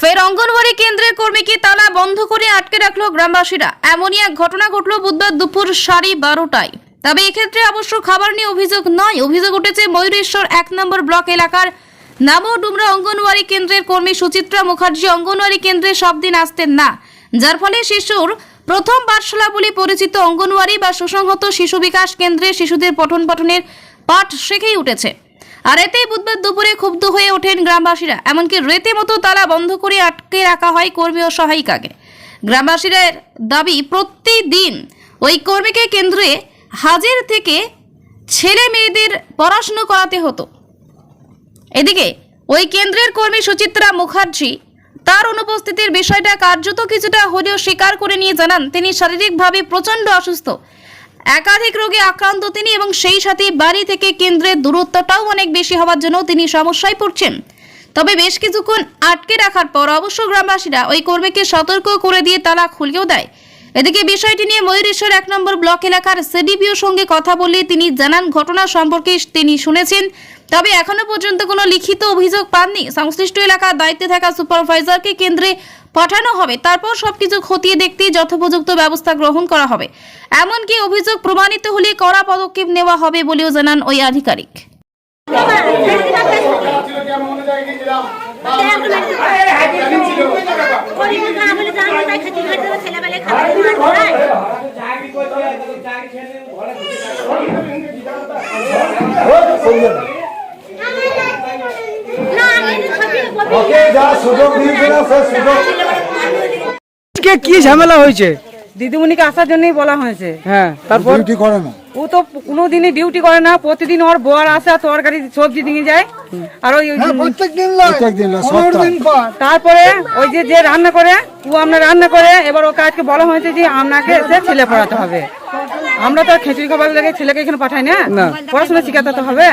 ফের অঙ্গনওয়াড়ি কেন্দ্রের কর্মীকে তালা বন্ধ করে আটকে রাখলো গ্রামবাসীরা। এমনই এক ঘটনা ঘটল বুধবার দুপুর 12:30টায়। তবে এক্ষেত্রে অবশ্য খাবার নিয়ে অভিযোগ নয়, অভিযোগ উঠেছে ময়ূরেশ্বর 1 নম্বর ব্লক এলাকার নামডুমরা অঙ্গনওয়াড়ি কেন্দ্রের কর্মী সুচিত্রা মুখার্জি অঙ্গনওয়াড়ি কেন্দ্রে সব দিন আসতেন না, যার ফলে শিশুর প্রথম পাঠশালা বলে পরিচিত অঙ্গনওয়াড়ি বা সুসংহত শিশু বিকাশ কেন্দ্রে শিশুদের পঠন পাঠনের পাঠ শিখেই উঠেছে। আর এতেই বুধবার দুপুরে ক্ষুব্ধ হয়ে ওঠেন গ্রামবাসীরা। এমনকি রীতিমতো তালা বন্ধ করে আটকে রাখা হয় কর্মী ও সহায়িকাকে। গ্রামবাসীদের দাবি, প্রতিদিন ওই কর্মীকে কেন্দ্রে হাজির থেকে ছেলে মেয়েদের পড়াশুনো করাতে হতো। এদিকে ওই কেন্দ্রের কর্মী সুচিত্রা মুখার্জি তার অনুপস্থিতির বিষয়টা কার্যত কিছুটা হলেও স্বীকার করে নিয়ে জানান, তিনি শারীরিকভাবে প্রচণ্ড অসুস্থ, একাধিক রোগে আক্রান্ত তিনি, এবং সেই সাথে বাড়ি থেকে কেন্দ্রের দূরত্বটাও অনেক বেশি হওয়ার জন্য তিনি সমস্যায় পড়ছেন। তবে বেশ কিছুক্ষণ আটকে রাখার পর অবশ্য গ্রামবাসীরা ওই কর্মীকে সতর্ক করে দিয়ে তালা খুলিয়েও দেয়। এদিকে বিষয়টি নিয়ে ময়ূরেশ্বর 1 নম্বর ব্লক এলাকার সিডিপিওর সঙ্গে কথা বলে তিনি জানান, ঘটনা সম্পর্কে তিনি শুনেছেন, তবে এখনো পর্যন্ত কোনো লিখিত অভিযোগ পাননি। সংশ্লিষ্ট এলাকার দায়িত্বে থাকা সুপারভাইজারকে কেন্দ্রে পাঠানো হবে, তারপর সবকিছু খতিয়ে দেখতে যথোপযুক্ত ব্যবস্থা গ্রহণ করা হবে। এমনকি অভিযোগ প্রমাণিত হলে কড়া পদক্ষেপ নেওয়া হবে বলেও জানান ওই আধিকারিক। কি ঝামেলা হয়েছে? দিদিমণিকে আসার জন্যই বলা হয়েছে। হ্যাঁ, তারপর ডিউটি করে না, ও তো কোনোদিনই ডিউটি করে না, প্রতিদিন ওর বর আসে আর তরকারি সবজি নিয়ে যায়। আর ওই প্রত্যেকদিন তারপরে ওই যে রান্না করে, ও আপনার রান্না করে, এবার ওকে আজকে বলা হয়েছে যে আপনাকে এসে ছেলে পড়াতে হবে। আমরা তো খিচুড়ি খাবার লেগে ছেলেকে এখানে পাঠাই না, পড়াশোনা শিখাতে তো হবে।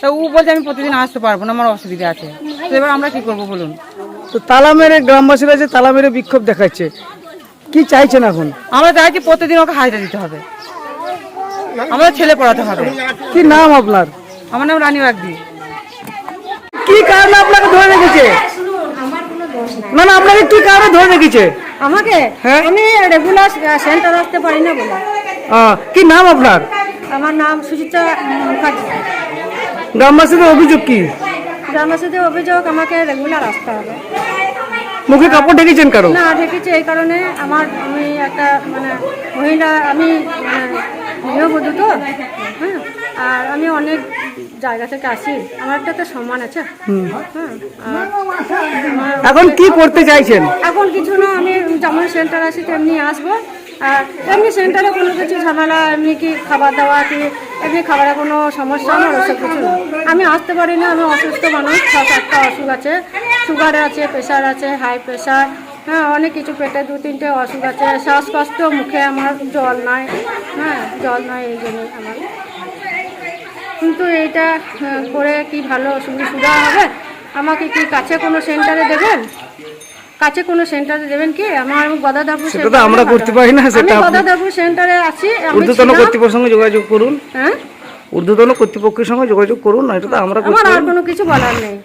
তা ও বলছে আমি প্রতিদিন আসতে পারবো না, আমার অসুবিধা আছে। তো এবার আমরা কি করবো বলুন? তো তালা মেরে গ্রামবাসীরা যে তালা মেরে বিক্ষোভ দেখাচ্ছে, কি চাইছেন এখন? আমরা চাইছি প্রতিদিন ওকে হাজিরা দিতে হবে, আমাদের ছেলে পড়াতে হবে। কি নাম আপনার? আমার নাম রানী বাগদি। কি কারণে আপনাকে ধরে রেখেছে? না না, আপনাকে কি কারণে ধরে রেখেছে? আমাকে হ্যাঁ? আমি রেগুলার সেন্টার আসতে পারি না বলে। কি নাম আপনার? আমার নাম সুচিত্রা মুখার্জি। গ্রামবাসীদের অভিযোগ কি? গ্রামবাসীদের অভিযোগ আমাকে রেগুলার আসতে হবে। মুখে কাপড় ঢেকেছেন কারো? না ঢেকেছি এই কারণে, আমি একটা মহিলা, আমি গৃহবধূ তো, হ্যাঁ, আর আমি অনেক জায়গা থেকে আসি, আমার একটা তো সম্মান আছে। এখন কি করতে চাইছেন? এখন কিছু না, আমি যেমন সেন্টার আসি তেমনি আসবো। আর এমনি সেন্টারে কোনো কিছু ঝামেলা, এমনি কি খাবার দাওয়া, কি এমনি খাবারের কোনো সমস্যা আমার ওসব কিছু না। আমি আসতে পারি না, আমি অসুস্থ মানুষ, 7-8টা অসুখ আছে, সুগার আছে, প্রেশার আছে, হাই প্রেশার, হ্যাঁ, অনেক কিছু, পেটে 2-3টে অসুখ আছে, শ্বাসকষ্ট, মুখে আমার জল নাই, হ্যাঁ, জল নাই, এই জন্যই আমার। কিন্তু এইটা করে কি ভালো সুবিধা হবে? আমাকে কি কাছে কোনো সেন্টারে দেবেন? কাছে কোনো সেন্টারে দেবেন কি? আমার গদাধারপুর সেটা আমরা করতে পারি না, সেটা গদাধারপুর সেন্টারে আছি। ঊর্ধ্বতন কর্তৃপক্ষের সঙ্গে যোগাযোগ করুন। হ্যাঁ, ঊর্ধ্বতন কর্তৃপক্ষের সঙ্গে যোগাযোগ করুন, এটা তো আমরা আমার আর কোনো কিছু বলার নেই।